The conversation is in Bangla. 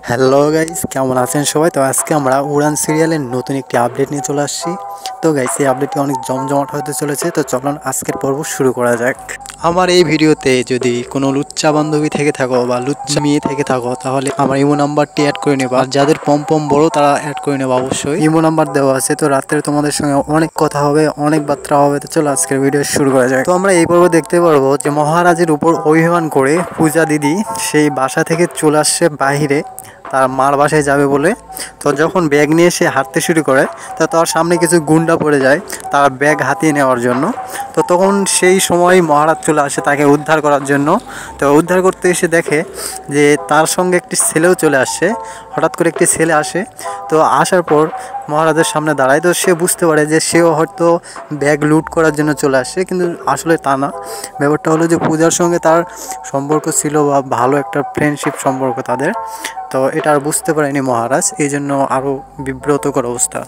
হ্যালো গাইস, কেমন আছেন সবাই? তো আজকে আমরা উড়ান সিরিয়ালের নতুন একটি আপডেট নিয়ে চলে আসছি। তো গাইস, এই আপডেটটি অনেক জমজমাট হতে চলেছে। তো চলুন আজকের পর্ব শুরু করা যাক। আমার এই ভিডিওতে যদি কোনো লুচ্চা বান্ধবী থেকে থাকো বা লুচ্চা মেয়ে থেকে থাকো, তাহলে আমার ইমো নাম্বারটি অ্যাড করে নেবা। আর যাদের পম বড় তারা অ্যাড করে নেবা অবশ্যই। ইমো নাম্বার দেওয়া আছে। তো রাত্রে তোমাদের সঙ্গে অনেক কথা হবে, অনেক বার্তা হবে। তো চলো আজকের ভিডিও শুরু করা যাক। তো আমরা এই পর্ব দেখতে পারবো যে মহারাজের উপর অভিমান করে পূজা দিদি সেই বাসা থেকে চলে আসছে বাহিরে তার মার বাসায় যাবে বলে। তো যখন ব্যাগ নিয়ে সে হাঁটতে শুরু করে, তা তার সামনে কিছু গুন্ডা পড়ে যায় তার ব্যাগ হাতিয়ে নেওয়ার জন্য। তো তখন সেই সময় মহারাজ চলে আসে তাকে উদ্ধার করার জন্য। তো উদ্ধার করতে এসে দেখে যে তার সঙ্গে একটি ছেলেও চলে আসছে। হঠাৎ করে একটি ছেলে আসে। তো আসার পর মহারাজের সামনে দাঁড়ায়। তো সে বুঝতে পারে যে সেও হয়তো ব্যাগ লুট করার জন্য চলে আসছে, কিন্তু আসলে তা না। ব্যাপারটা হলো যে পূজার সঙ্গে তার সম্পর্ক ছিল বা ভালো একটা ফ্রেন্ডশিপ সম্পর্ক তাদের। তো এটা আর বুঝতে পারেনি মহারাজ, এই জন্য আরও বিব্রতকর অবস্থা।